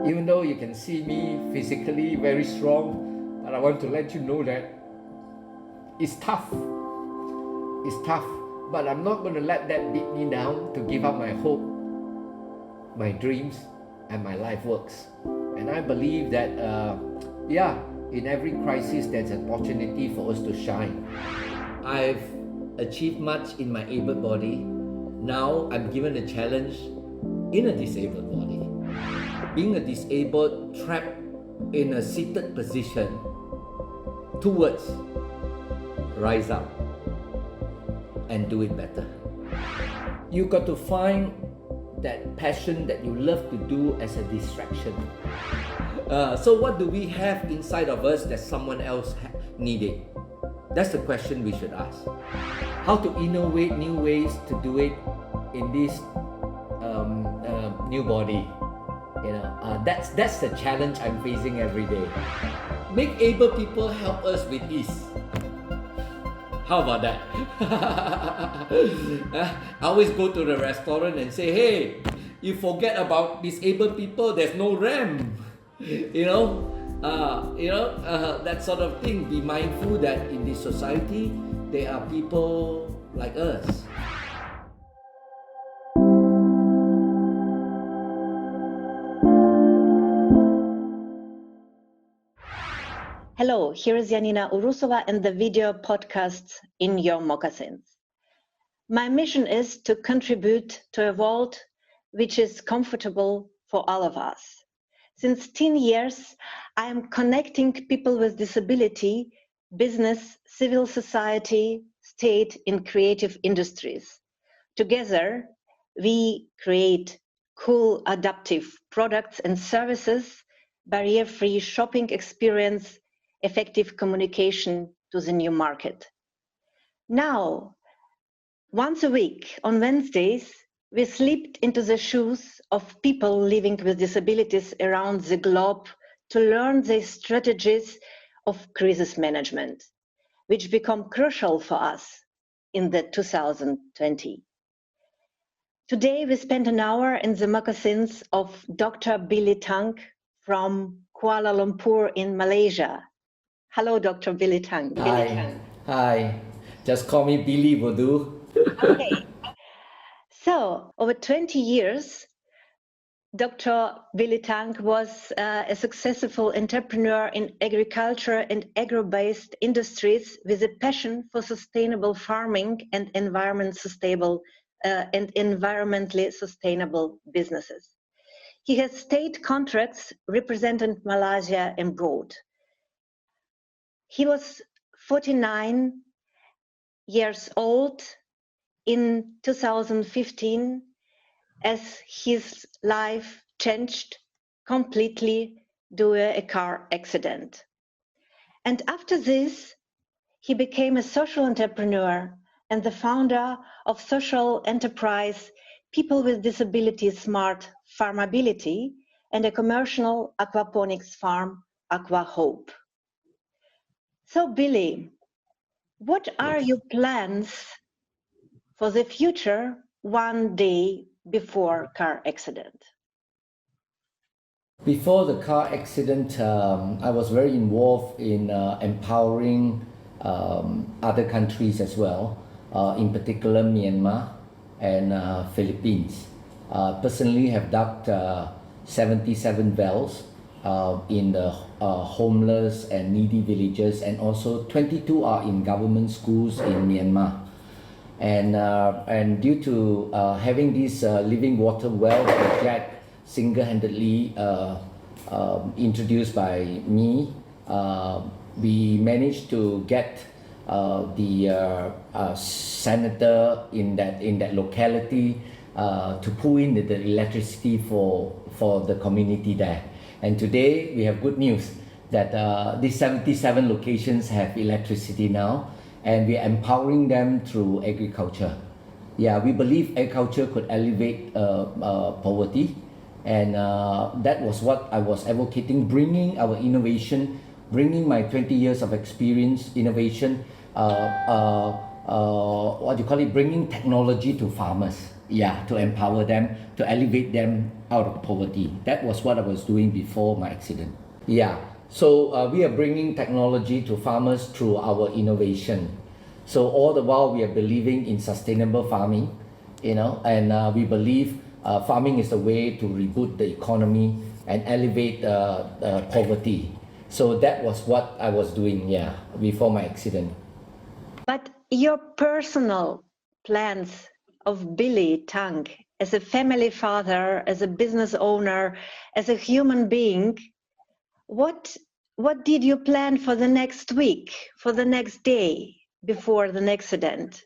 Even though you can see me physically very strong, but I want to let you know that it's tough. It's tough, but I'm not going to let that beat me down to give up my hope, my dreams, and my life works. And I believe that, in every crisis, there's an opportunity for us to shine. I've achieved much in my able body. Now I'm given a challenge in a disabled body. Being a disabled, trapped in a seated position, 2 words: rise up and do it better. You got to find that passion that you love to do as a distraction. So what do we have inside of us that someone else needed? That's the question we should ask. How to innovate new ways to do it in this new body. That's the challenge I'm facing every day. Make able people help us with ease. How about that? I always go to the restaurant and say, hey, you forget about disabled people, there's no ramp. That sort of thing. Be mindful that in this society, there are people like us. Hello, here is Janina Urusova and the video podcast in Your Moccasins. My mission is to contribute to a world which is comfortable for all of us. Since 10 years, I am connecting people with disability, business, civil society, state, and creative industries. Together, we create cool, adaptive products and services, barrier-free shopping experience, effective communication to the new market. Now, once a week on Wednesdays, we slipped into the shoes of people living with disabilities around the globe to learn the strategies of crisis management, which become crucial for us in the 2020. Today, we spent an hour in the moccasins of Dr. Billy Tang from Kuala Lumpur in Malaysia. Hello, Dr. Billy Tang. Hi. Just call me Billy will do. Okay. So, over 20 years, Dr. Billy Tang was a successful entrepreneur in agriculture and agro-based industries with a passion for sustainable farming and environmentally sustainable businesses. He has state contracts representing Malaysia abroad. He was 49 years old in 2015 as his life changed completely due to a car accident. And after this, he became a social entrepreneur and the founder of social enterprise People with Disabilities Smart Farmability and a commercial aquaponics farm, Aqua Hope. So, Billy, what are your plans for the future one day before car accident? Before the car accident, I was very involved in empowering other countries as well, in particular Myanmar and Philippines. Personally have dug 77 wells in the homeless and needy villages, and also 22 are in government schools in Myanmar. And due to having this living water well project single-handedly introduced by me, we managed to get the senator in that locality to pull in the electricity for the community there. And today we have good news that these 77 locations have electricity now, and we are empowering them through agriculture. Yeah, we believe agriculture could elevate poverty, and that was what I was advocating, bringing our innovation, bringing my 20 years of experience, innovation, bringing technology to farmers. Yeah, to empower them, to elevate them out of poverty. That was what I was doing before my accident. Yeah, so we are bringing technology to farmers through our innovation. So all the while we are believing in sustainable farming, and we believe farming is the way to reboot the economy and elevate poverty. So that was what I was doing, yeah, before my accident. But your personal plans of Billy Tang as a family father, as a business owner, as a human being, what did you plan for the next week, for the next day before the accident?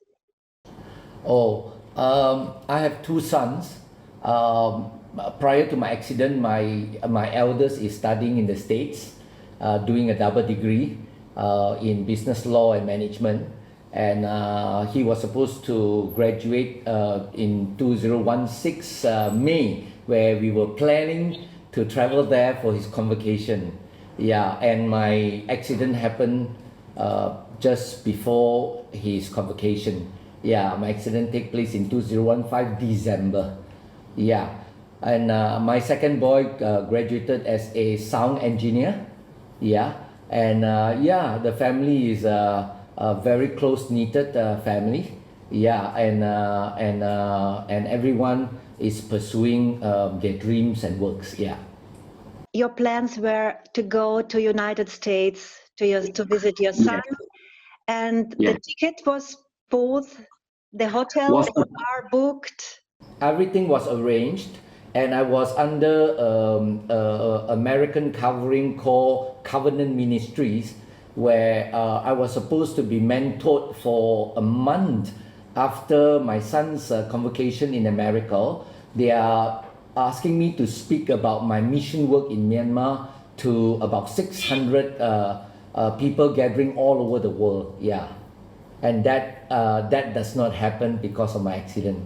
I have two sons. Prior to my accident, my eldest is studying in the States, doing a double degree in business law and management. And he was supposed to graduate in 2016 May, where we were planning to travel there for his convocation. Yeah, and my accident happened just before his convocation. Yeah, my accident took place in 2015 December. Yeah, and my second boy graduated as a sound engineer. Yeah, and the family is a very close-knitted family. Yeah, and everyone is pursuing their dreams and works. Yeah. Your plans were to go to United States to visit your son, and the ticket was both. The hotels are booked. Everything was arranged, and I was under American covering called Covenant Ministries, where I was supposed to be mentored for a month after my son's convocation in America. They are asking me to speak about my mission work in Myanmar to about 600 people gathering all over the world. Yeah, and that does not happen because of my accident.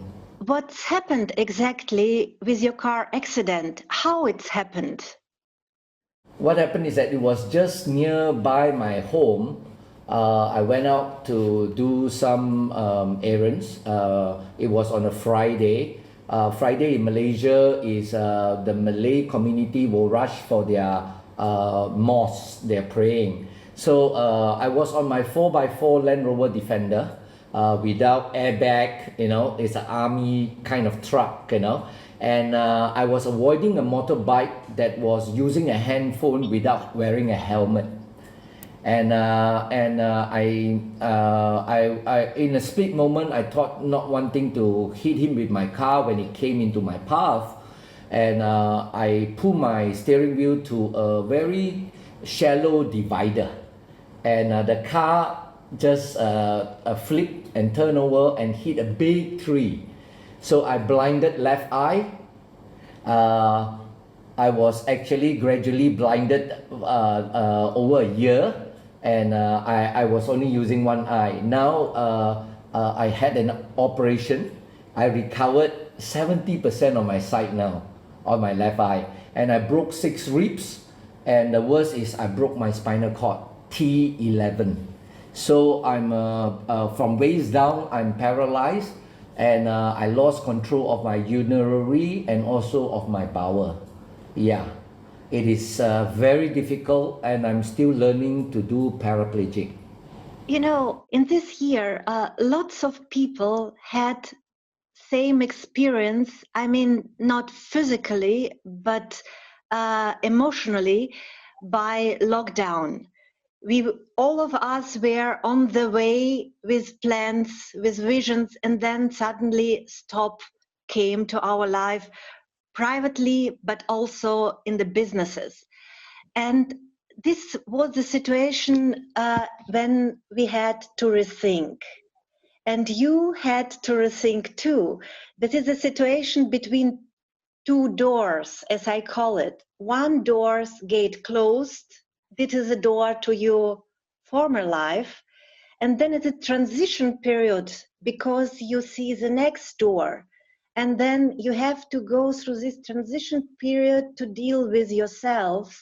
What's happened exactly with your car accident? How it's happened? What happened is that it was just nearby my home. I went out to do some errands. It was on a Friday. Friday in Malaysia is the Malay community will rush for their mosque, they're praying. So I was on my 4x4 Land Rover Defender without airbag, it's an army kind of truck, and I was avoiding a motorbike that was using a handphone without wearing a helmet. And I in a split moment, I thought not wanting to hit him with my car when he came into my path, and I pulled my steering wheel to a very shallow divider, and the car just flipped and turned over and hit a big tree. So I blinded left eye. I was actually gradually blinded over a year, and I was only using one eye. Now I had an operation. I recovered 70% of my sight now on my left eye, and I broke 6 ribs, and the worst is I broke my spinal cord, T11. So I'm from waist down, I'm paralyzed, and I lost control of my urinary and also of my bowel. Yeah, it is very difficult, and I'm still learning to do paraplegic. In this year, lots of people had same experience. I mean, not physically, but emotionally, by lockdown. All of us were on the way with plans, with visions, and then suddenly stop came to our life, privately, but also in the businesses. And this was the situation when we had to rethink. And you had to rethink too. This is a situation between 2 doors, as I call it. One door's gate closed. This is a door to your former life. And then it's a transition period because you see the next door. And then you have to go through this transition period to deal with yourself,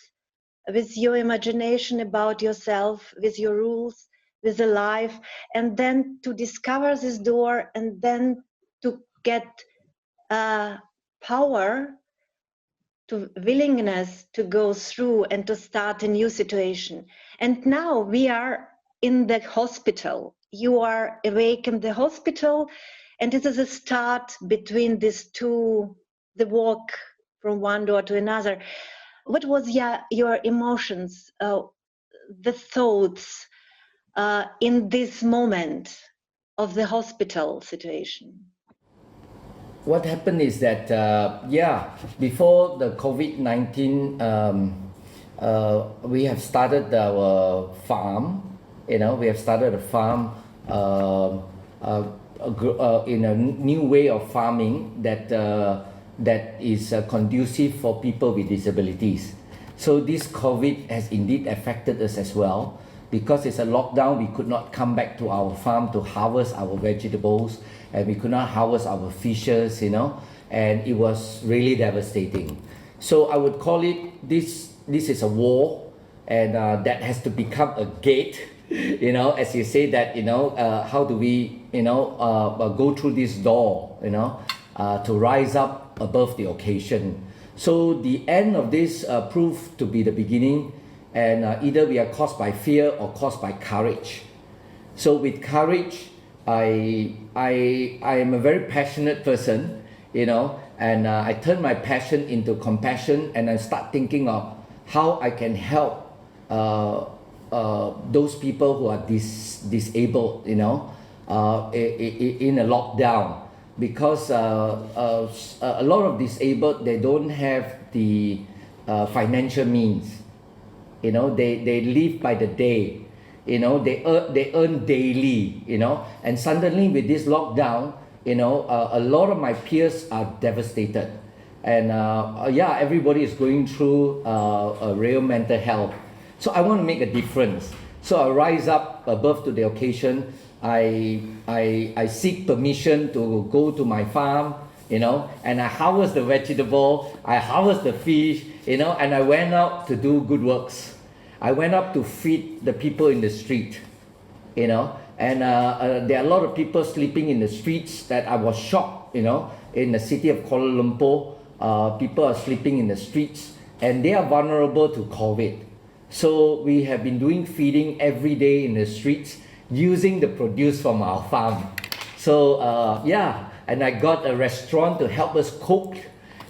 with your imagination about yourself, with your rules, with the life, and then to discover this door, and then to get power, to willingness to go through and to start a new situation. And now we are in the hospital. You are awake in the hospital, and it is a start between these two, the walk from one door to another. What was your emotions, the thoughts in this moment of the hospital situation? What happened is that, before the COVID-19, we have started our farm. We have started a farm in a new way of farming that is conducive for people with disabilities. So this COVID has indeed affected us as well. Because it's a lockdown, we could not come back to our farm to harvest our vegetables, and we could not harvest our fishes, and it was really devastating. So I would call it, this is a war, and that has to become a gate, as you say that, how do we, go through this door, to rise up above the occasion. So the end of this proved to be the beginning, and either we are caused by fear or caused by courage. So with courage, I am a very passionate person, and I turn my passion into compassion, and I start thinking of how I can help those people who are disabled, in a lockdown, because a lot of disabled, they don't have the financial means. They live by the day, they earn daily, and suddenly with this lockdown, a lot of my peers are devastated, and everybody is going through a real mental health. So I want to make a difference. So I rise up above to the occasion. I seek permission to go to my farm, and I harvest the vegetable, I harvest the fish, and I went out to do good works. I went up to feed the people in the street, and there are a lot of people sleeping in the streets that I was shocked, in the city of Kuala Lumpur, people are sleeping in the streets, and they are vulnerable to COVID. So we have been doing feeding every day in the streets using the produce from our farm. So and I got a restaurant to help us cook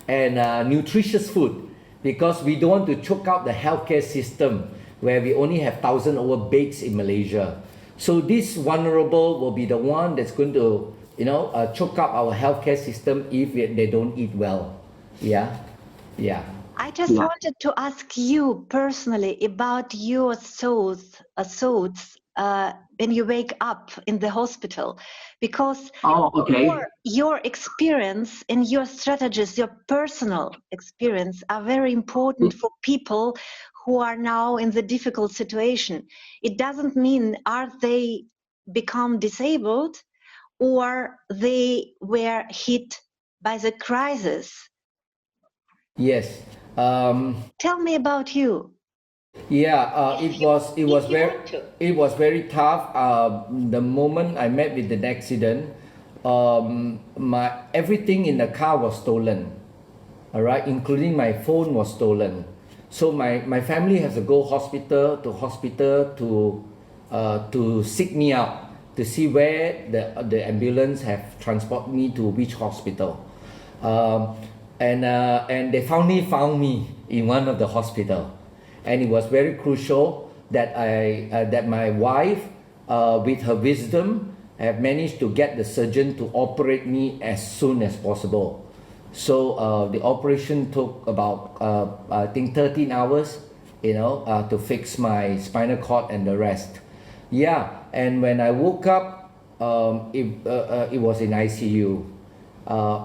and nutritious food, because we don't want to choke out the healthcare system where we only have 1,000 over beds in Malaysia. So this vulnerable will be the one that's going to, choke up our healthcare system if they don't eat well. Yeah. I just wanted to ask you personally about your thoughts when you wake up in the hospital, because your experience and your strategies, your personal experience, are very important for people who are now in the difficult situation. It doesn't mean are they become disabled or they were hit by the crisis. Yes. Tell me about you. It was very tough. The moment I met with the accident, everything in the car was stolen. All right, including my phone was stolen. So my family has to go hospital to seek me out, to see where the ambulance have transported me to which hospital. And they finally found me in one of the hospital, and it was very crucial that that my wife, with her wisdom, have managed to get the surgeon to operate me as soon as possible. So the operation took about I think 13 hours, to fix my spinal cord and the rest. And when I woke up, it was in ICU.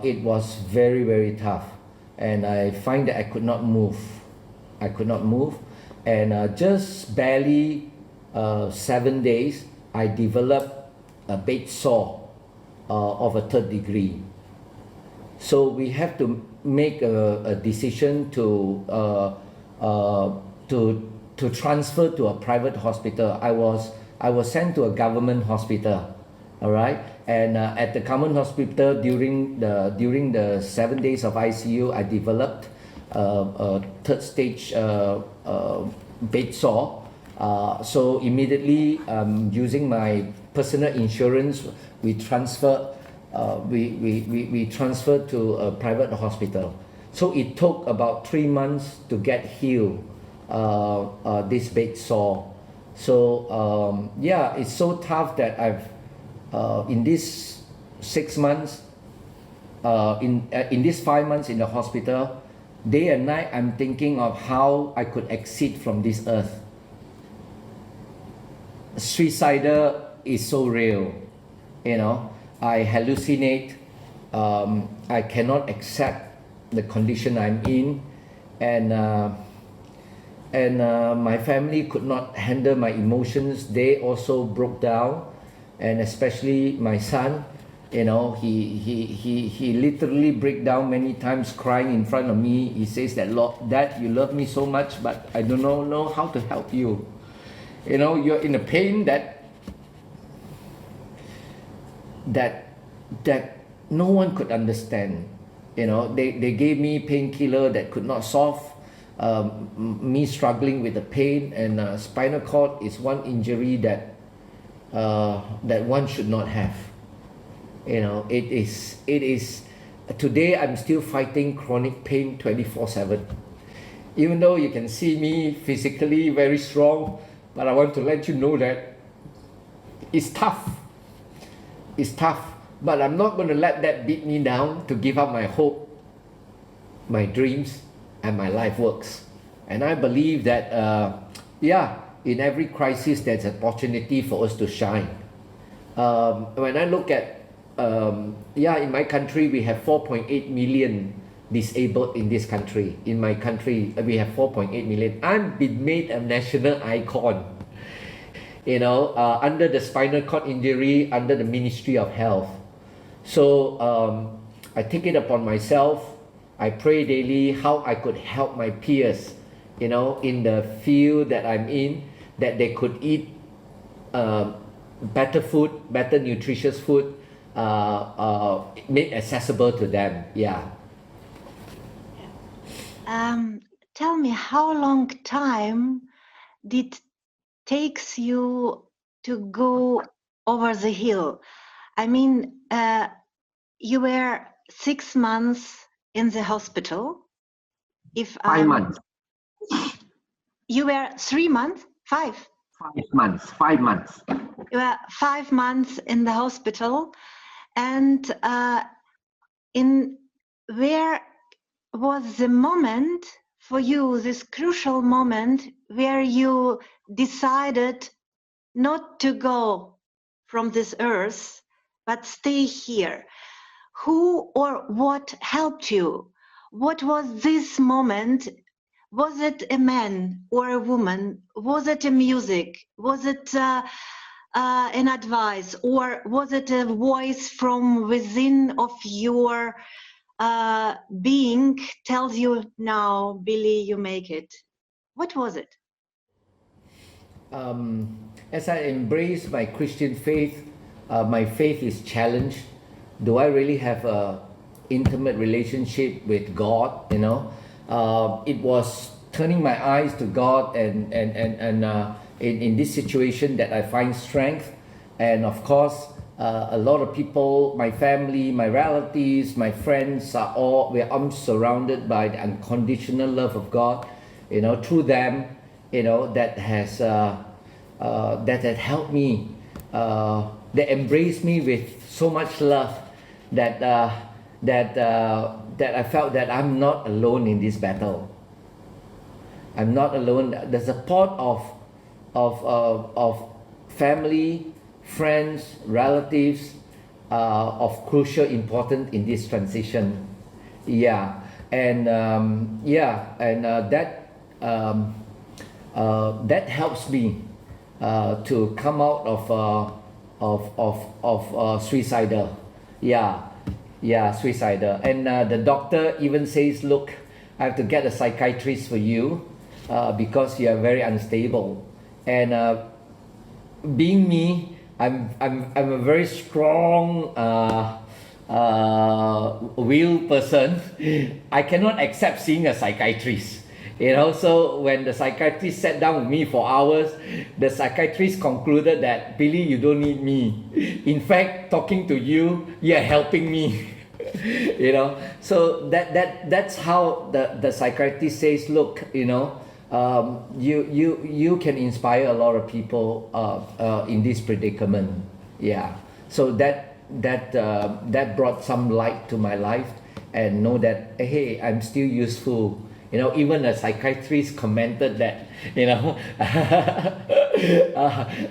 It was very, very tough, and I find that I could not move, and just barely 7 days, I developed a bed sore of a 3rd degree. So we have to make a decision to transfer to a private hospital. I was sent to a government hospital, all right. And at the common hospital during the 7 days of ICU, I developed a third stage bed sore. So immediately, using my personal insurance, we transferred to a private hospital. So it took about 3 months to get healed, this bed sore. So yeah, it's so tough that I've in these 6 months, in these 5 months in the hospital, day and night I'm thinking of how I could exit from this earth. Suicidal is so real, you know. I hallucinate. I cannot accept the condition I'm in, and my family could not handle my emotions. They also broke down, and especially my son, you know, he literally break down many times, crying in front of me. He says that, "Lord, Dad, you love me so much, but I don't know how to help you. You know, you're in a pain that no one could understand." You know, they gave me painkiller that could not solve me struggling with the pain, and spinal cord is one injury that one should not have. You know, it is today I'm still fighting chronic pain 24/7. Even though you can see me physically very strong, but I want to let you know that it's tough. It's tough. But I'm not going to let that beat me down to give up my hope, my dreams, and my life works. And I believe that, yeah, in every crisis there's an opportunity for us to shine. When I look at, yeah, in my country we have 4.8 million disabled in this country. In my country we have 4.8 million. I've been made a national icon, you know, under the spinal cord injury, under the Ministry of Health. So I take it upon myself. I pray daily how I could help my peers, you know, in the field that I'm in, that they could eat better food, better nutritious food, made accessible to them. Yeah. Tell me, how long time did takes you to go over the hill? I mean, you were 6 months in the hospital. If 5 months. You were 3 months? 5? 5 months. 5 months. You were 5 months in the hospital, and in where was the moment for you, this crucial moment where you decided not to go from this earth, but stay here? Who or what helped you? What was this moment? Was it a man or a woman? Was it a music? Was it an advice? Or was it a voice from within of your being tells you, now, Billy, you make it? What was it? As I embrace my Christian faith, my faith is challenged. Do I really have a intimate relationship with God? You know, it was turning my eyes to God, and in this situation that I find strength. And of course, a lot of people, my family, my relatives, my friends I'm surrounded by the unconditional love of God. You know, through them, you know, that has helped me. They embraced me with so much love that I felt that I'm not alone in this battle. I'm not alone. The support of family, friends, relatives of crucial importance in this transition. Yeah, and that helps me to come out of suicidal. Yeah, suicidal. And the doctor even says, look, I have to get a psychiatrist for you because you are very unstable. And being me, I'm a very strong will person. I cannot accept seeing a psychiatrist. You know, so when the psychiatrist sat down with me for hours, the psychiatrist concluded that, Billy, you don't need me. In fact, talking to you, you're helping me. You know, so that's how the psychiatrist says, look, you know, you can inspire a lot of people in this predicament. Yeah, so that brought some light to my life, and know that, hey, I'm still useful. You know, even a psychiatrist commented that, you know,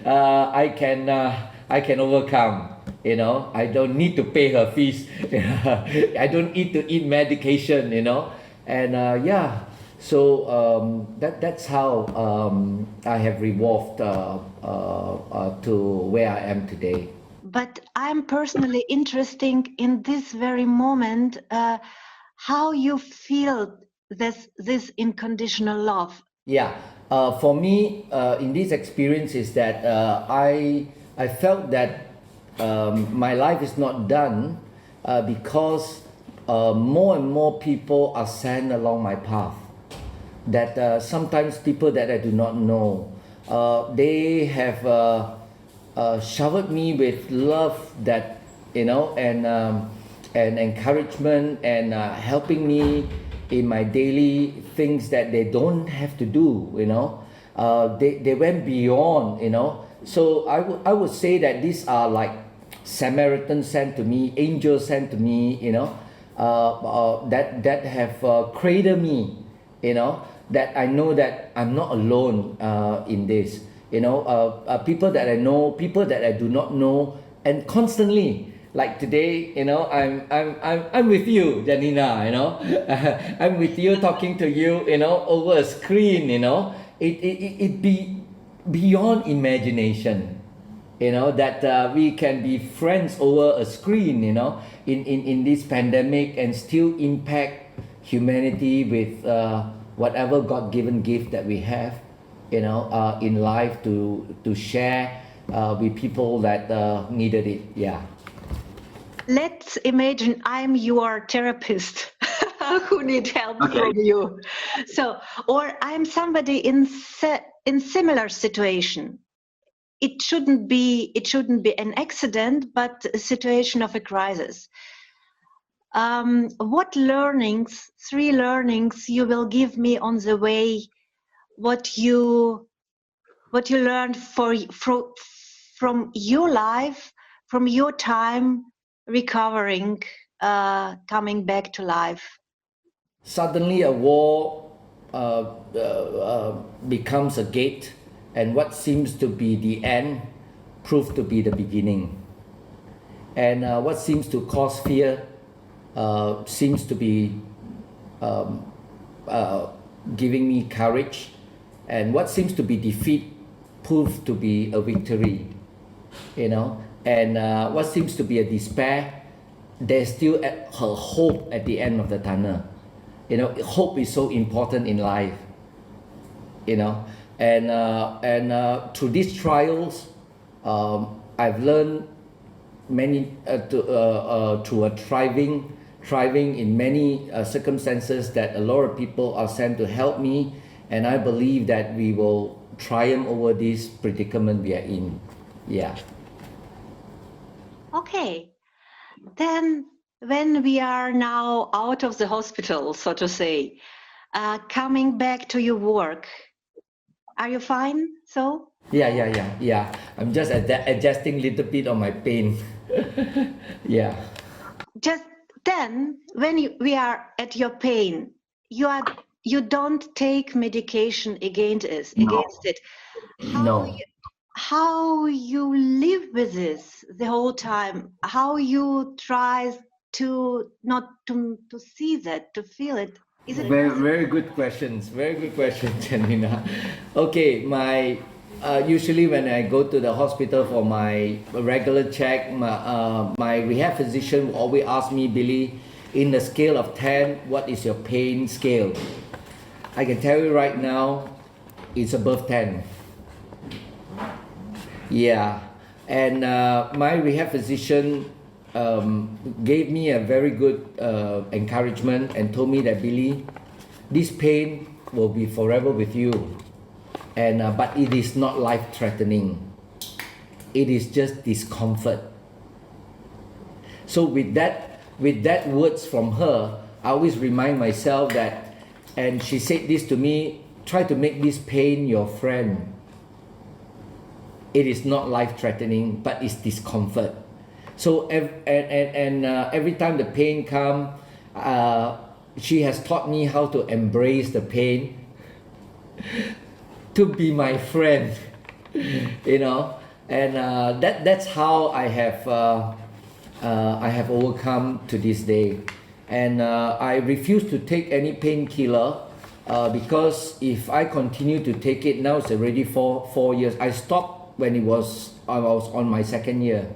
I can overcome. You know, I don't need to pay her fees. I don't need to eat medication. You know, and yeah, so that's how I have evolved to where I am today. But I'm personally interested in this very moment, how you feel this unconditional love. Yeah, for me, in this experience is that I felt that my life is not done because more and more people are sent along my path. That sometimes people that I do not know, they have showered me with love, that, you know, and encouragement, and helping me in my daily things that they don't have to do. You know, they went beyond. You know, so I would say that these are like Samaritans sent to me, angels sent to me. You know, that have cradled me. You know, that I know that I'm not alone in this. You know, people that I know, people that I do not know, and constantly, like today, you know, I'm with you, Janina. You know, I'm with you, talking to you. You know, over a screen. You know, it be beyond imagination. You know, that we can be friends over a screen. You know, in this pandemic, and still impact humanity with whatever God-given gift that we have. You know, in life, to share with people that needed it. Yeah. Let's imagine I'm your therapist who need help from you. So, or I'm somebody in similar situation. It shouldn't be an accident, but a situation of a crisis. What learnings, 3 learnings, you will give me on the way? What you learned from your life, from your time recovering, coming back to life? Suddenly a war becomes a gate, and what seems to be the end proved to be the beginning. And what seems to cause fear seems to be giving me courage, and what seems to be defeat proved to be a victory. You know, and what seems to be a despair, there's still a hope at the end of the tunnel. You know, hope is so important in life. You know, and through these trials, I've learned many through a thriving in many circumstances, that a lot of people are sent to help me, and I believe that we will triumph over this predicament we are in. Yeah. Okay, then when we are now out of the hospital, so to say, coming back to your work, are you fine? So? Yeah. I'm just adjusting a little bit on my pain. Yeah. Just then, when we are at your pain, you don't take medication against it. How you live with this the whole time? How you try to not to see that, to feel it? Is it very good questions? Very good questions, Janina. Okay, my usually when I go to the hospital for my regular check, my rehab physician will always ask me, Billy, in the scale of 10, what is your pain scale? I can tell you right now, it's above 10. Yeah, And my rehab physician gave me a very good encouragement and told me that, Billy, this pain will be forever with you, and but it is not life-threatening. It is just discomfort. So with that words from her, I always remind myself that, and she said this to me, try to make this pain your friend. It is not life-threatening, but it's discomfort. So every time the pain comes, she has taught me how to embrace the pain, to be my friend, you know, and that's how I have overcome to this day. And I refuse to take any painkiller because if I continue to take it, now it's already four years. I stopped when I was on my second year.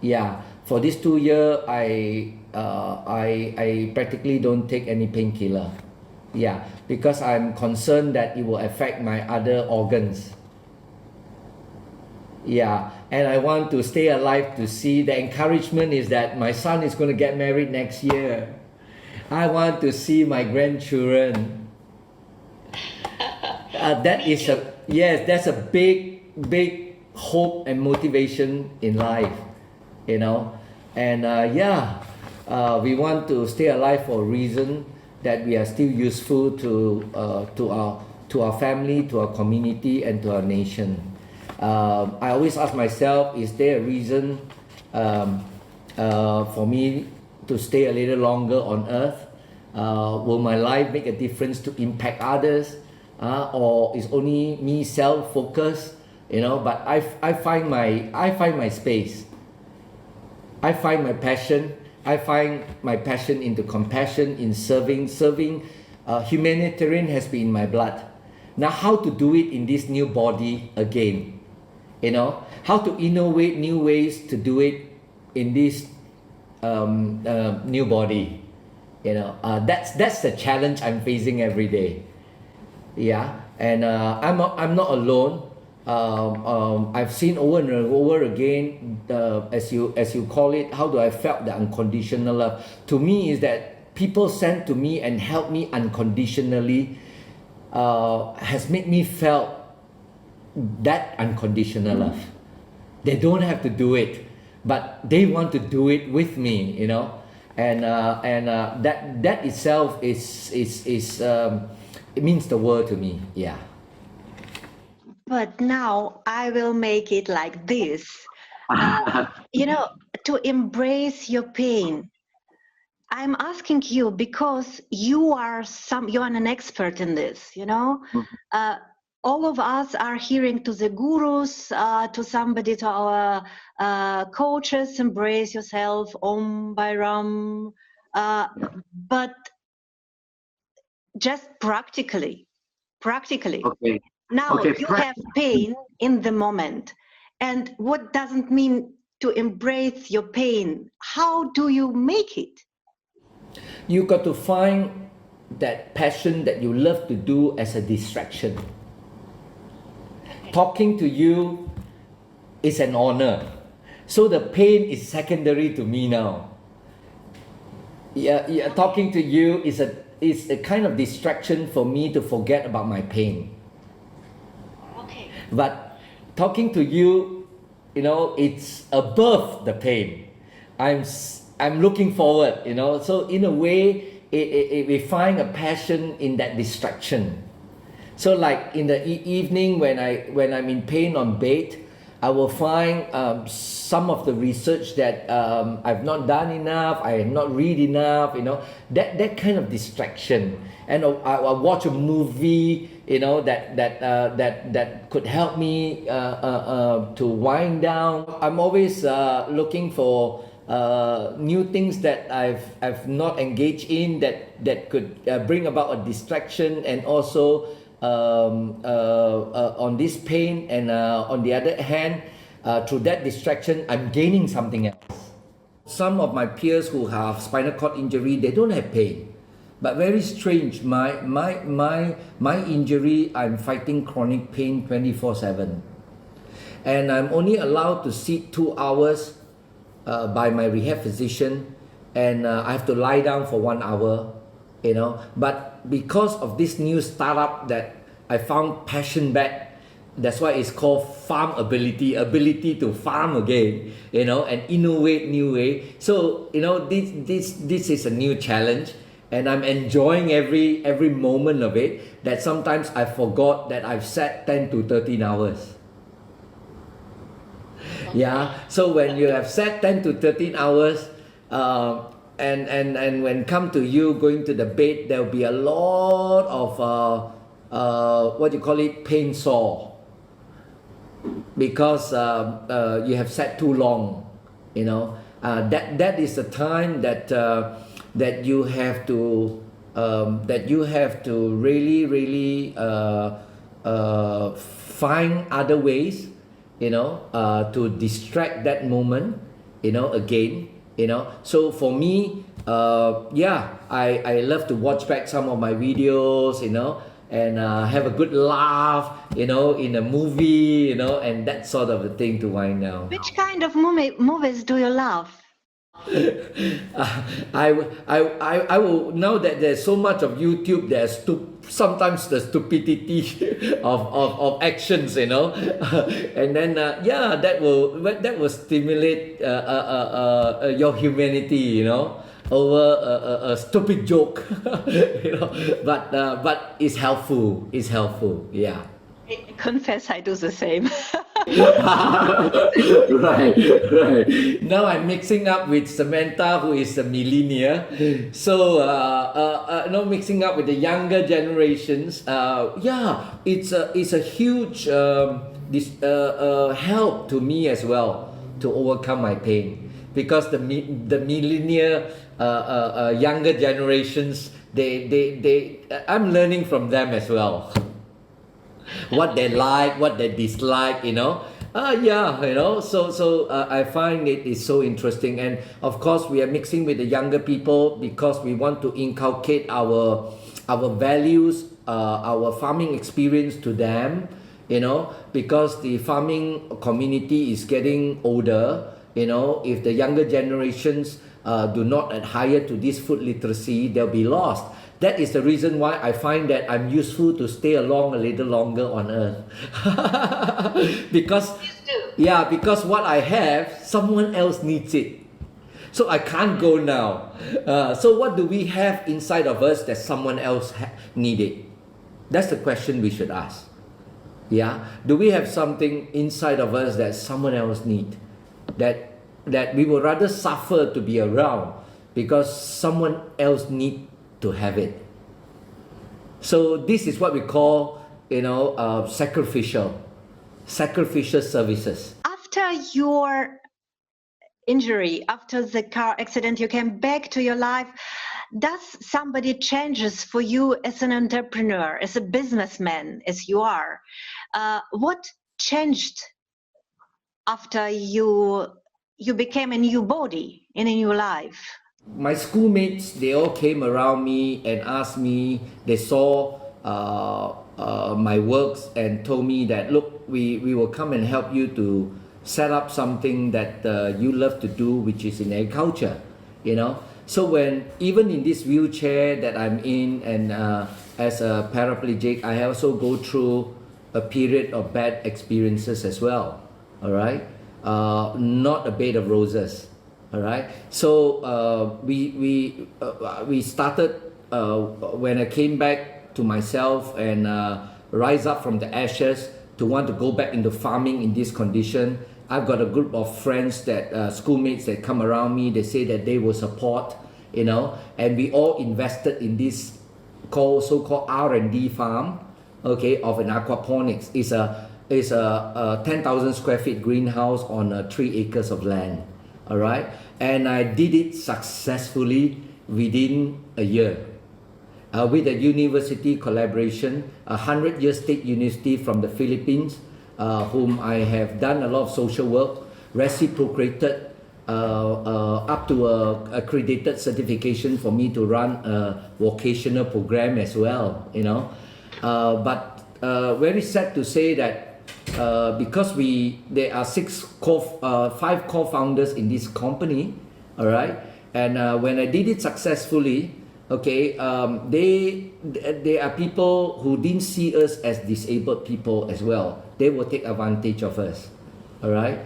Yeah, for these 2 years, I practically don't take any painkiller. Yeah, because I'm concerned that it will affect my other organs. Yeah, and I want to stay alive to see. The encouragement is that my son is going to get married next year. I want to see my grandchildren. That's a big hope and motivation in life, you know. And we want to stay alive for a reason, that we are still useful to our family, to our community, and to our nation. I always ask myself, is there a reason for me to stay a little longer on earth? Will my life make a difference to impact others, or is only me self-focused? You know, but I find my space. I find my passion. I find my passion into compassion, in serving. Humanitarian has been in my blood. Now, how to do it in this new body again? You know, how to innovate new ways to do it in this new body. You know, that's the challenge I'm facing every day. Yeah, and I'm not alone. I've seen over and over again, as you call it, how do I felt the unconditional love? To me, is that people sent to me and help me unconditionally has made me felt that unconditional love. They don't have to do it, but they want to do it with me, you know, and that itself is it means the world to me. Yeah. But now I will make it like this. You know, to embrace your pain. I'm asking you because you are an expert in this, you know. All of us are hearing to the gurus, to somebody, to our coaches, embrace yourself, Om Bairam, but just practically. Okay. Now you have pain in the moment, and what doesn't mean to embrace your pain? How do you make it? You got to find that passion that you love to do as a distraction. Talking to you is an honor, so the pain is secondary to me now. Yeah, talking to you is a kind of distraction for me to forget about my pain. Okay. But talking to you, you know, it's above the pain. I'm looking forward, you know. So in a way, we find a passion in that distraction. So like in the evening when I'm in pain on bed, I will find some of the research that I've not done enough, I have not read enough, you know, that kind of distraction. And I'll watch a movie, you know, that could help me to wind down. I'm always looking for new things that I've not engaged in that could bring about a distraction, and also on this pain, and on the other hand, through that distraction, I'm gaining something else. Some of my peers who have spinal cord injury, they don't have pain, but very strange. My injury, I'm fighting chronic pain 24/7, and I'm only allowed to sit 2 hours by my rehab physician, and I have to lie down for 1 hour, you know. But because of this new startup that I found passion back, that's why it's called farmability, ability to farm again, you know, and innovate new way. So, you know, this is a new challenge, and I'm enjoying every moment of it, that sometimes I forgot that I've sat 10 to 13 hours. Yeah, so when you have sat 10 to 13 hours, and when come to you going to the bed, there'll be a lot of what you call it, pain sore, because you have sat too long, you know. That is the time that that you have to really find other ways, you know, to distract that moment, you know, again, you know. So for me, yeah, I love to watch back some of my videos, you know, and have a good laugh, you know, in a movie, you know, and that sort of a thing to wind down. Which kind of movies do you love? I will, now that there's so much of YouTube, there's sometimes the stupidity of actions, you know, and then yeah, that will stimulate your humanity, you know, over a stupid joke, you know, but it's helpful, yeah. I confess I do the same. right. Now I'm mixing up with Samantha, who is a millennial. So no, mixing up with the younger generations. Yeah, it's a huge help to me as well to overcome my pain, because the millennial younger generations, they I'm learning from them as well. What they like, what they dislike, you know. Yeah, you know. So I find it is so interesting, and of course we are mixing with the younger people because we want to inculcate our values, our farming experience to them, you know. Because the farming community is getting older, you know. If the younger generations do not adhere to this food literacy, they'll be lost. That is the reason why I find that I'm useful to stay along a little longer on earth. Because, yeah, because what I have, someone else needs it. So I can't go now. So what do we have inside of us that someone else needed? That's the question we should ask. Yeah, do we have something inside of us that someone else needs? That we would rather suffer to be around because someone else needs to have it. So this is what we call, you know, sacrificial services. After your injury, after the car accident, you came back to your life. Does somebody changes for you as an entrepreneur, as a businessman, as you are? What changed after you became a new body in a new life? My schoolmates, they all came around me and asked me, they saw my works and told me that, look, we will come and help you to set up something that you love to do, which is in agriculture, you know. So when, even in this wheelchair that I'm in, and as a paraplegic, I also go through a period of bad experiences as well, all right? Not a bed of roses. All right. So we started when I came back to myself and rise up from the ashes to want to go back into farming in this condition. I've got a group of friends that schoolmates that come around me. They say that they will support, you know, and we all invested in this so-called R&D farm, okay, of an aquaponics. It's a 10,000 square feet greenhouse on 3 acres of land. All right, and I did it successfully within a year with a university collaboration, 100-year state university from the Philippines, whom I have done a lot of social work, reciprocated up to a accredited certification for me to run a vocational program as well, you know. But very sad to say that because there are five co-founders in this company, all right. And when I did it successfully, okay, there are people who didn't see us as disabled people as well. They will take advantage of us, all right.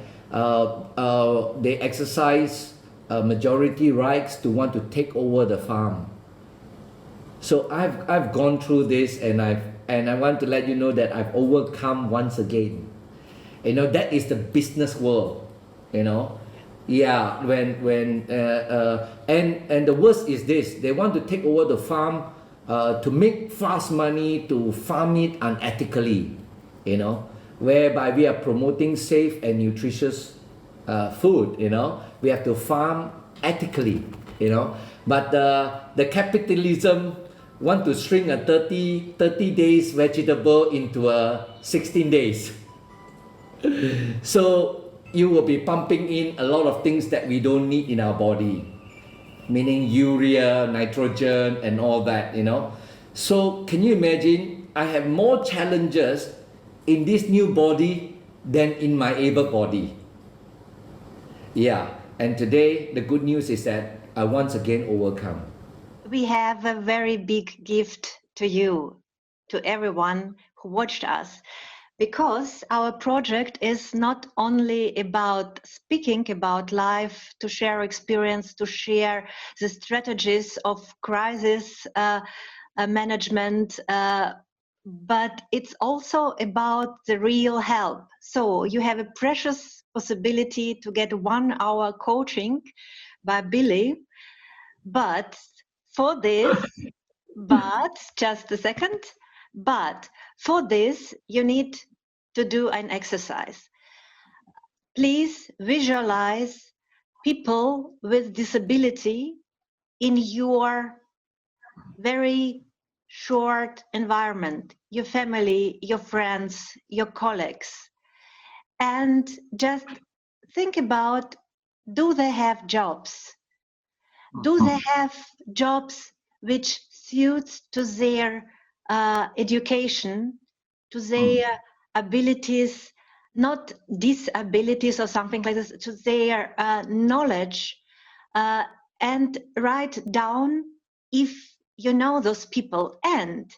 They exercise majority rights to want to take over the farm. So I've gone through this, and I want to let you know that I've overcome once again. You know, that is the business world. You know, yeah. And the worst is this: they want to take over the farm to make fast money, to farm it unethically. You know, whereby we are promoting safe and nutritious food. You know, we have to farm ethically. You know, but the capitalism want to shrink a 30 days vegetable into a 16 days. So you will be pumping in a lot of things that we don't need in our body, meaning urea, nitrogen, and all that, you know. So can you imagine, I have more challenges in this new body than in my able body. Yeah, and today the good news is that I once again overcome. We have a very big gift to you, to everyone who watched us, because our project is not only about speaking about life, to share experience, to share the strategies of crisis management, but it's also about the real help. So you have a precious possibility to get 1 hour coaching by Billy, but for this, just a second, but for this you need to do an exercise. Please visualize people with disability in your very short environment, your family, your friends, your colleagues, and just think about, do they have jobs? Do they have jobs which suits to their education, to their abilities, not disabilities or something like this, to their knowledge, and write down if you know those people. And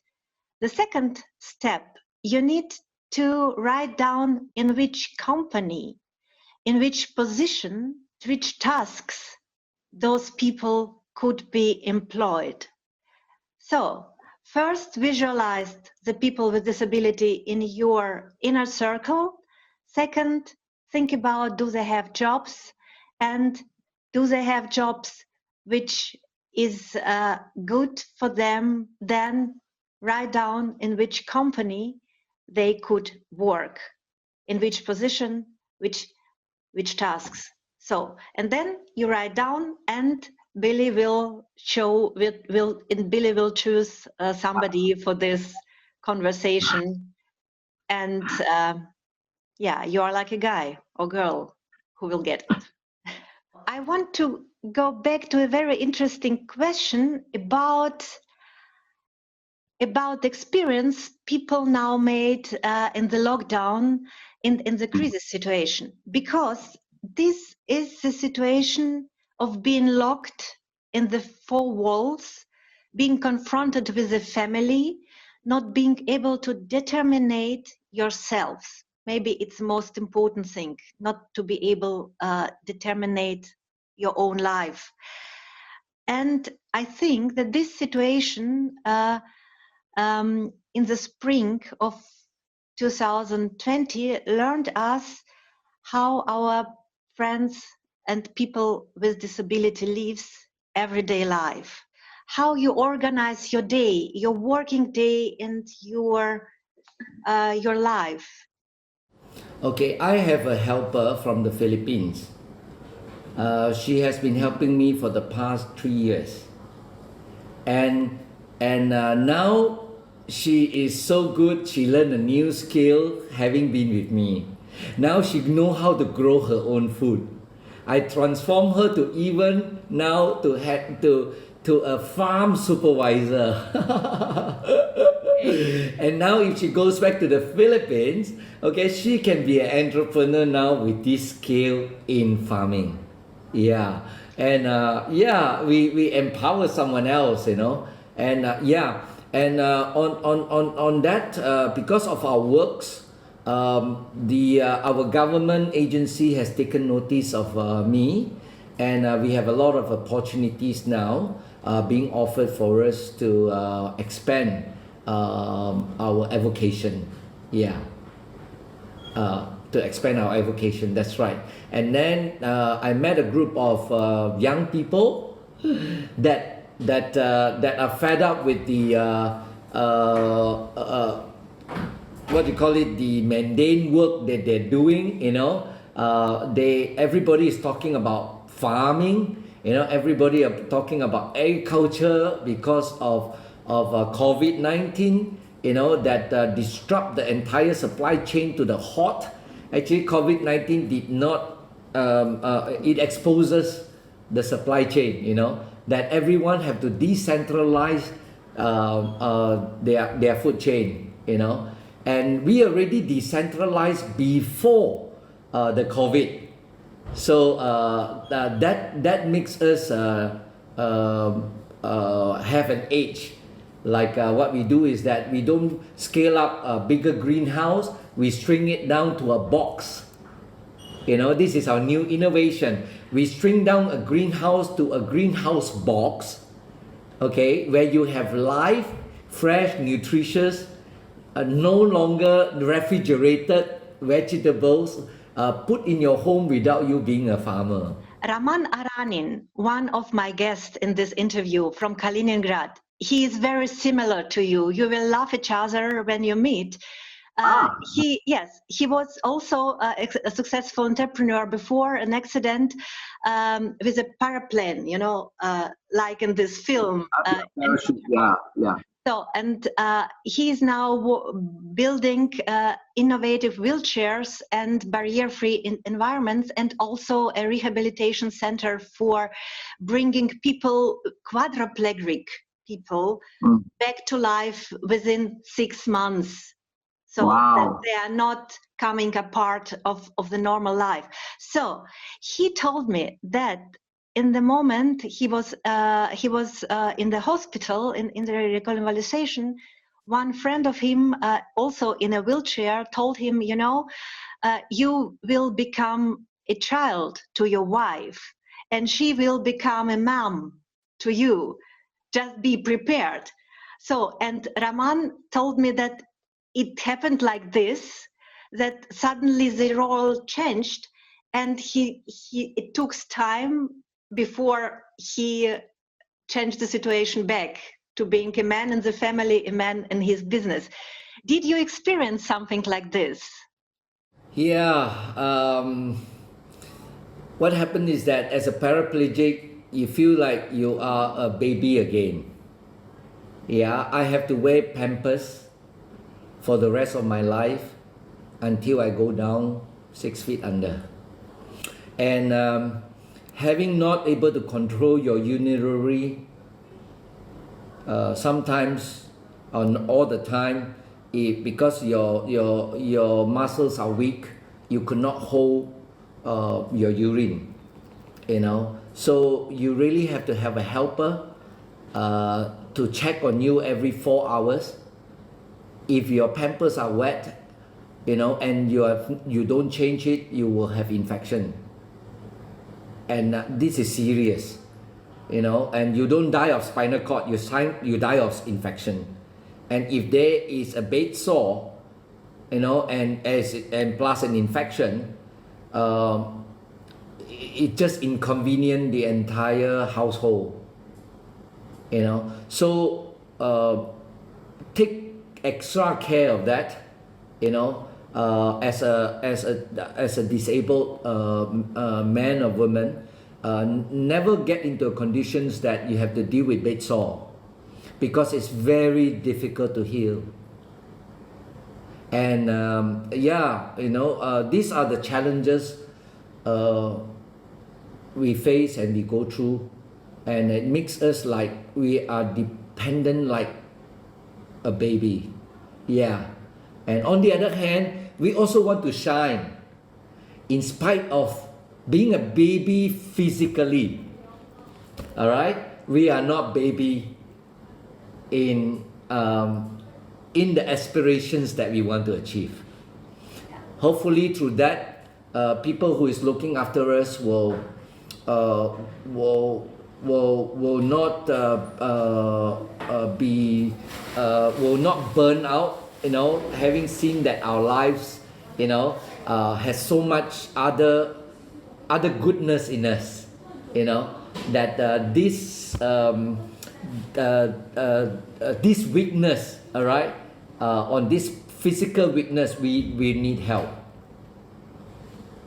the second step, you need to write down in which company, in which position, which tasks those people could be employed. So first, visualize the people with disability in your inner circle. Second, think about, do they have jobs, and do they have jobs which is good for them? Then write down in which company they could work, in which position, which tasks. So, and then you write down, and Billy will Billy will choose somebody for this conversation. And yeah, you are like a guy or girl who will get it. I want to go back to a very interesting question about the experience people now made in the lockdown, in the crisis situation, because this is the situation of being locked in the four walls, being confronted with a family, not being able to determine yourselves. Maybe it's the most important thing, not to be able to determine your own life. And I think that this situation in the spring of 2020 learned us how our friends and people with disability lives everyday life, how you organize your day, your working day, and your life. Okay, I have a helper from the Philippines. She has been helping me for the past 3 years, and now she is so good. She learned a new skill having been with me. Now she knows how to grow her own food. I transform her to even now to a farm supervisor. And now if she goes back to the Philippines, okay, she can be an entrepreneur now with this skill in farming. Yeah, and yeah, we empower someone else, you know, and yeah, and on that, because of our works, our government agency has taken notice of me, and we have a lot of opportunities now being offered for us to expand our avocation. Yeah. To expand our avocation, that's right. And then I met a group of young people that are fed up with the what do you call it, the mundane work that they're doing. You know, everybody is talking about farming. You know, everybody are talking about agriculture because of COVID-19. You know, that disrupt the entire supply chain to the halt. Actually, COVID-19 did not, it exposes the supply chain, you know, that everyone have to decentralize their food chain, you know. And we already decentralized before the COVID. So that makes us have an edge. Like what we do is that we don't scale up a bigger greenhouse, we shrink it down to a box. You know, this is our new innovation. We shrink down a greenhouse to a greenhouse box, okay, where you have live, fresh, nutritious, no longer refrigerated vegetables put in your home without you being a farmer. Raman Aranin, one of my guests in this interview from Kaliningrad, he is very similar to you. You will laugh at each other when you meet. He was also a successful entrepreneur before an accident with a paraplane, you know, like in this film. Yeah. So, and he is now building innovative wheelchairs and barrier-free environments, and also a rehabilitation center for bringing people, quadriplegic people, back to life within 6 months. So that they are not coming a part of the normal life. So he told me that in the moment he was in the hospital in the reconvalescence, one friend of him, also in a wheelchair, told him, you know, you will become a child to your wife, and she will become a mom to you. Just be prepared. So, and Raman told me that it happened like this, that suddenly the role changed, and it took time before he changed the situation back to being a man in the family, a man in his business. Did you experience something like this? Yeah. What happened is that as a paraplegic, you feel like you are a baby again. Yeah, I have to wear Pampers for the rest of my life until I go down 6 feet under. And having not able to control your urinary, sometimes all the time, because your muscles are weak, you could not hold your urine, you know. So you really have to have a helper to check on you every 4 hours. If your Pampers are wet, you know, and you don't change it, you will have infection. And this is serious, you know, and you don't die of spinal cord, you die of infection. And if there is a bed sore, you know, and plus an infection, it just inconvenience the entire household, you know. So take extra care of that, you know, as a disabled man or woman. Never get into conditions that you have to deal with bed sore, because it's very difficult to heal. And yeah, you know, these are the challenges we face and we go through, and it makes us like we are dependent, like a baby. Yeah. And on the other hand, we also want to shine in spite of being a baby physically. All right? We are not baby in the aspirations that we want to achieve. Hopefully through that, people who is looking after us will not will not burn out, having seen that our lives, has so much other goodness in us, that this weakness, all right, on this physical weakness, we need help.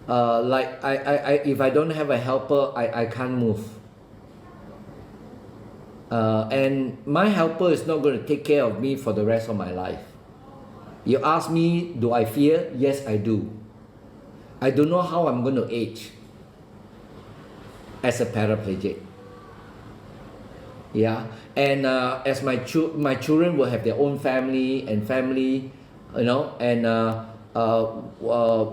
Like I if I don't have a helper, I can't move. And my helper is not going to take care of me for the rest of my life. You ask me, do I fear? Yes, I do. I don't know how I'm going to age as a paraplegic. Yeah, and as my children will have their own family, and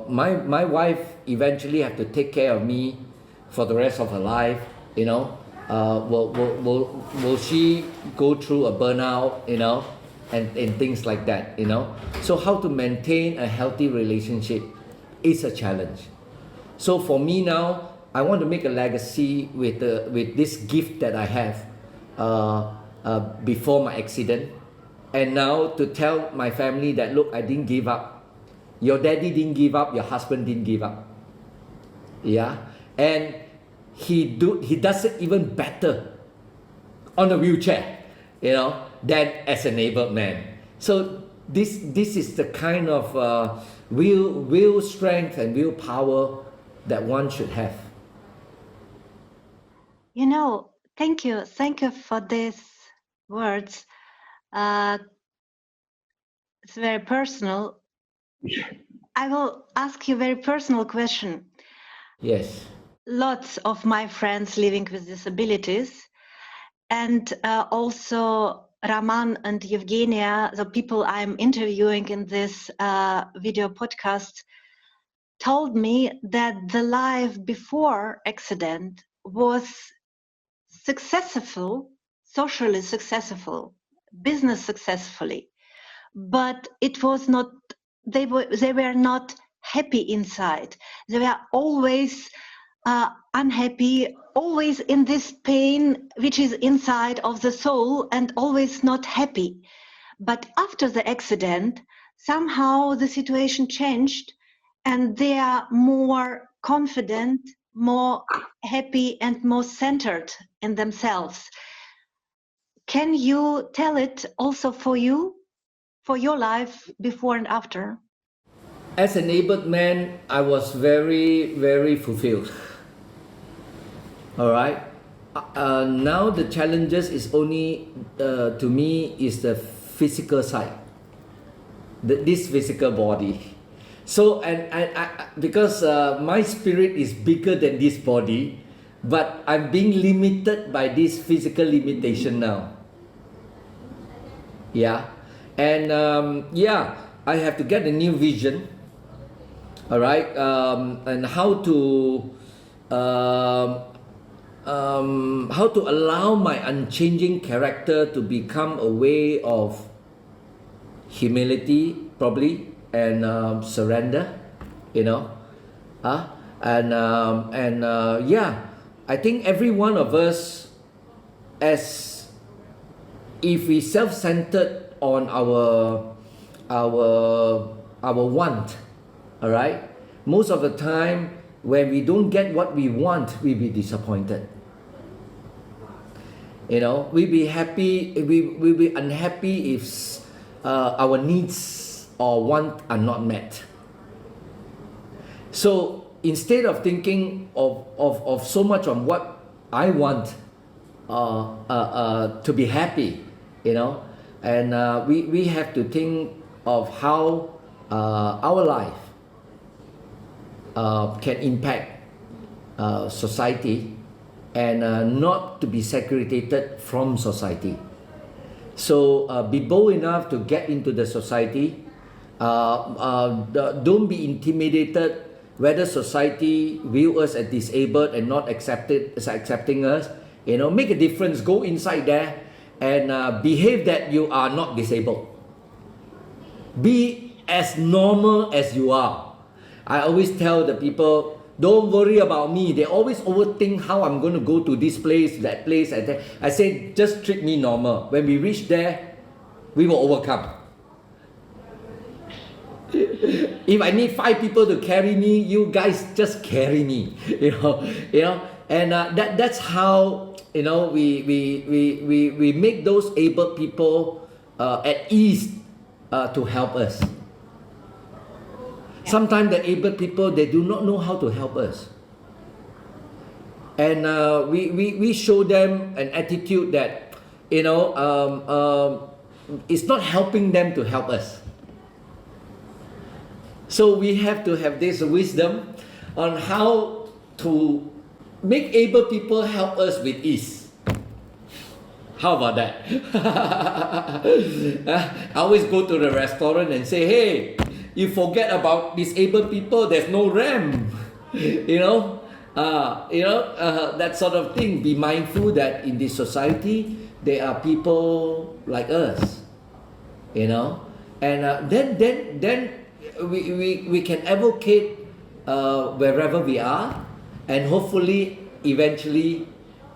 my wife eventually have to take care of me for the rest of her life. Will she go through a burnout? And things like that. So how to maintain a healthy relationship is a challenge. So for me now, I want to make a legacy with this gift that I have before my accident, and now to tell my family that, look, I didn't give up. Your daddy didn't give up. Your husband didn't give up. Yeah, and he does it even better on a wheelchair, than as a enabled man. So this is the kind of will strength and willpower that one should have. Thank you for these words. It's very personal. I will ask you a very personal question. Yes. Lots of my friends living with disabilities, and also Raman and Evgenia, the people I'm interviewing in this video podcast, told me that the life before accident was successful, socially successful, business successfully, but it was not. They were not happy inside. They were always unhappy, always in this pain which is inside of the soul, and always not happy. But after the accident, somehow the situation changed, and they are more confident, more happy, and more centered in themselves. Can you tell it also for you, for your life before and after? As an enabled man, I was very, very fulfilled. All right. Now the challenges is only to me is the physical side, this physical body. So I because my spirit is bigger than this body, but I'm being limited by this physical limitation now. Yeah, and I have to get a new vision. All right, and how to allow my unchanging character to become a way of humility, probably, and surrender, I think every one of us, as if we self-centered on our want, all right, most of the time when we don't get what we want, we be disappointed. We be happy, we be unhappy if our needs or want are not met. So instead of thinking of so much on what I want to be happy, and we have to think of how our life can impact society, and not to be segregated from society. So be bold enough to get into the society. Don't be intimidated whether society view us as disabled and not accepting us. You know, make a difference. Go inside there and behave that you are not disabled. Be as normal as you are. I always tell the people, don't worry about me. They always overthink how I'm going to go to this place, that place, and that. I say, just treat me normal. When we reach there, we will overcome. If I need 5 people to carry me, you guys just carry me. You know, and that's how we make those able people at ease to help us. Sometimes the able people, they do not know how to help us. And we show them an attitude that, it's not helping them to help us. So we have to have this wisdom on how to make able people help us with ease. How about that? I always go to the restaurant and say, hey, you forget about disabled people, there's no ramp. That sort of thing. Be mindful that in this society, there are people like us, and then we can advocate wherever we are, and hopefully, eventually,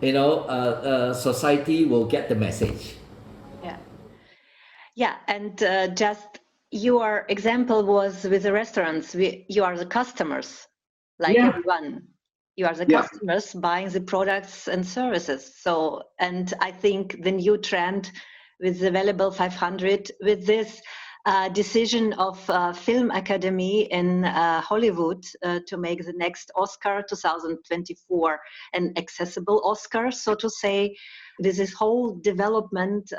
society will get the message. Yeah, and just your example was with the restaurants. You are the customers, like everyone. You are the customers buying the products and services. So, and I think the new trend with the Valuable 500, with this decision of Film Academy in Hollywood to make the next Oscar 2024 an accessible Oscar, so to say, this whole development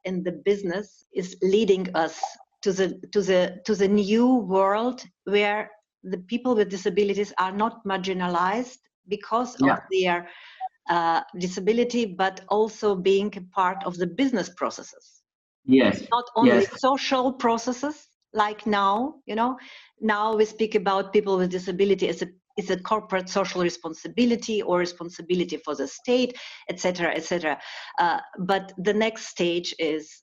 in the business is leading us to the new world where the people with disabilities are not marginalized because of their disability, but also being a part of the business processes. Yes. Not only social processes like now, now we speak about people with disability as a corporate social responsibility or responsibility for the state, etc., etc. But the next stage is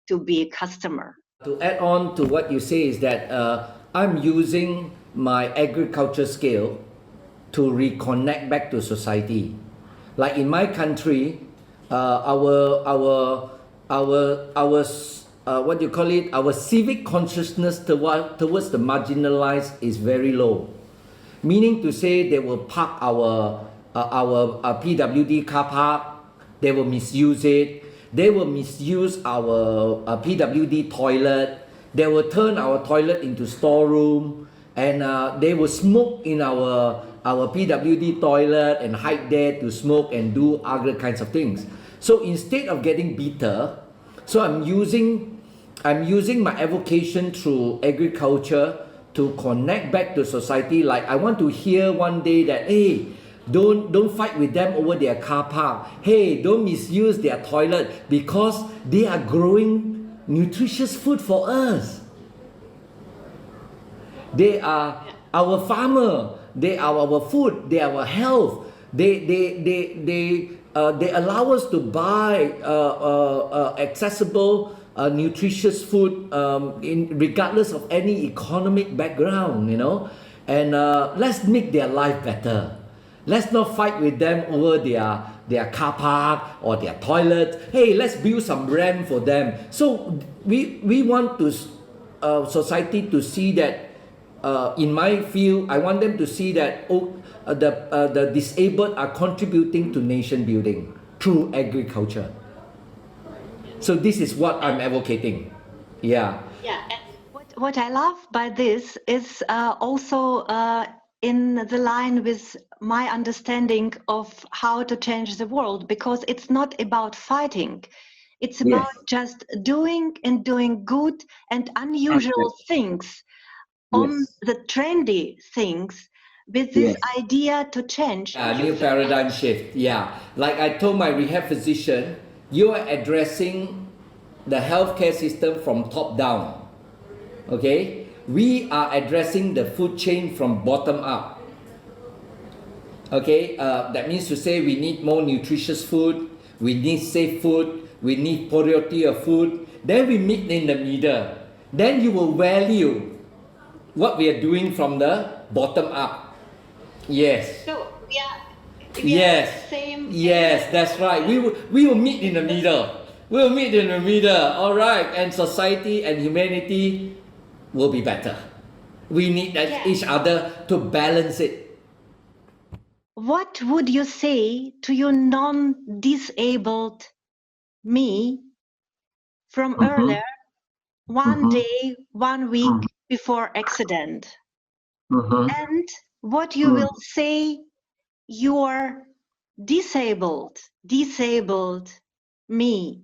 to be a customer. To add on to what you say is that I'm using my agriculture skill to reconnect back to society. Like in my country, our civic consciousness towards the marginalized is very low. Meaning to say, they will park our PWD car park, they will misuse it, they will misuse our PWD toilet, they will turn our toilet into storeroom, and they will smoke in our PWD toilet and hide there to smoke and do other kinds of things. So instead of getting bitter, so I'm using my avocation through agriculture to connect back to society. Like I want to hear one day that, hey, don't fight with them over their car park. Hey, don't misuse their toilet because they are growing nutritious food for us. They are our farmer. They are our food. They are our health. They allow us to buy accessible, nutritious food regardless of any economic background, And let's make their life better. Let's not fight with them over their car park or their toilet. Hey, let's build some ramp for them. So we want to society to see that. In my field, I want them to see that the disabled are contributing to nation building through agriculture. So this is what I'm advocating. Yeah. And what I love by this is also in the line with my understanding of how to change the world, because it's not about fighting. It's about just doing good and unusual things. On the trendy things with this idea to change. New paradigm shift, Like I told my rehab physician, you are addressing the healthcare system from top down. Okay? We are addressing the food chain from bottom up. Okay? That means to say we need more nutritious food, we need safe food, we need priority of food. Then we meet in the middle. Then you will value what we are doing from the bottom up. Yes. So Yes. same. Yes, that's right. We will meet in the middle. We'll meet in the middle. All right. And society and humanity will be better. We need each other to balance it. What would you say to your non-disabled me from earlier, one day, 1 week before accident? And what you will say your disabled me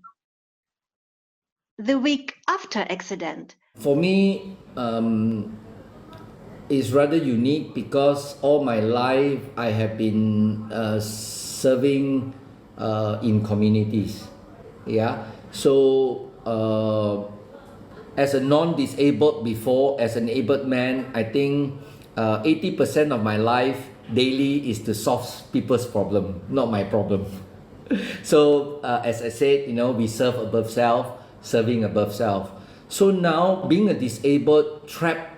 the week after accident? For me, it's rather unique because all my life I have been serving in communities. Yeah. So as a non-disabled before, as an abled man, I think 80% of my life daily is to solve people's problem, not my problem. So as I said, we serve above self, serving above self. So now being a disabled, trapped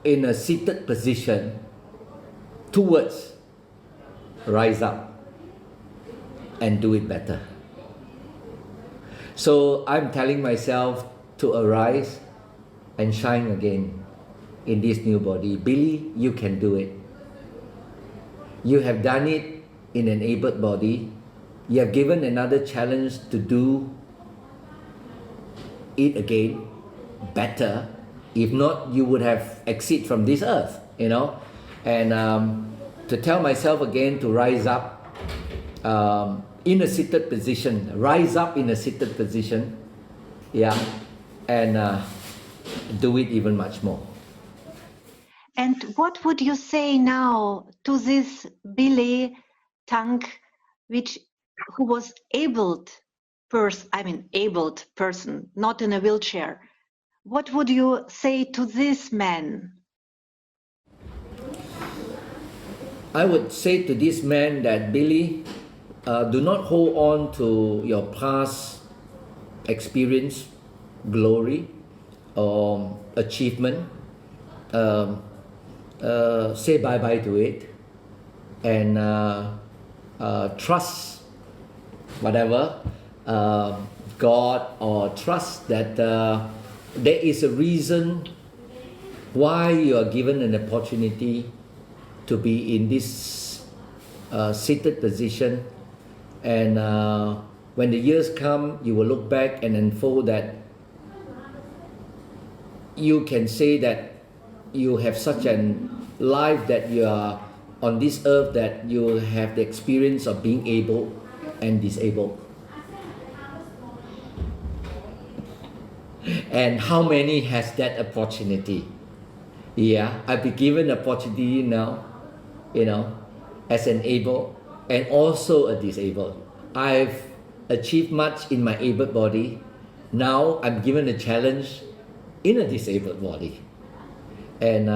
in a seated position, 2 words: rise up and do it better. So I'm telling myself to arise and shine again in this new body. Billy, you can do it. You have done it in an abled body. You have given another challenge to do it again better. If not, you would have exit from this earth, and to tell myself again to rise up in a seated position, rise up in a seated position, and do it even much more. And what would you say now to this Billy Tang, who was abled person, not in a wheelchair? What would you say to this man? I would say to this man that, Billy, do not hold on to your past experience, glory, or achievement. Say bye-bye to it and trust whatever, God, or trust that there is a reason why you are given an opportunity to be in this seated position, and when the years come, you will look back and unfold that you can say that you have such a life that you are on this earth, that you have the experience of being able and disabled. And how many has that opportunity? I've been given the opportunity now, as an able and also a disabled. I've achieved much in my able body. Now I'm given a challenge in a disabled body. And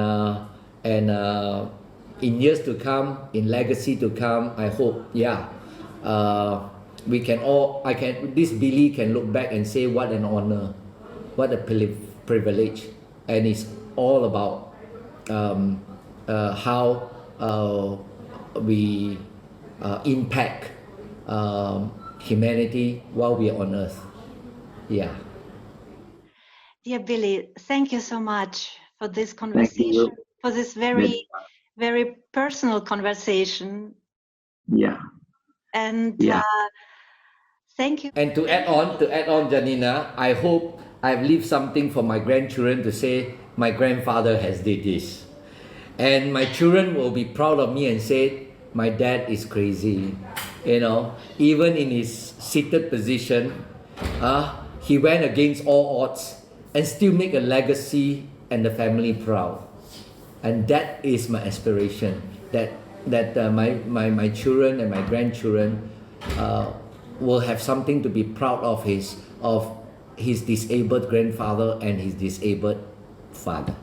in years to come, in legacy to come, I hope, this Billy can look back and say, what an honor, what a privilege, and it's all about how we impact humanity while we are on earth. Dear Billy, thank you so much for this conversation, for this very, very personal conversation. And thank you. And to add on, Janina, I hope I've left something for my grandchildren to say, my grandfather has did this. And my children will be proud of me and say, my dad is crazy. Even in his seated position, he went against all odds and still make a legacy and the family proud. And that is my aspiration, that my children and my grandchildren will have something to be proud of his disabled grandfather and his disabled father.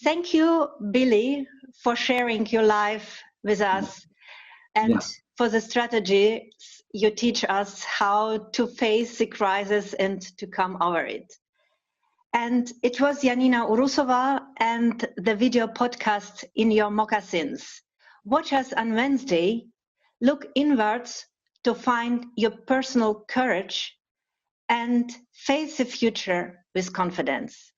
Thank you, Billy, for sharing your life with us and Yeah. for the strategy you teach us how to face the crisis and to come over it. And it was Janina Urusova and the video podcast In Your Moccasins. Watch us on Wednesday. Look inwards to find your personal courage and face the future with confidence.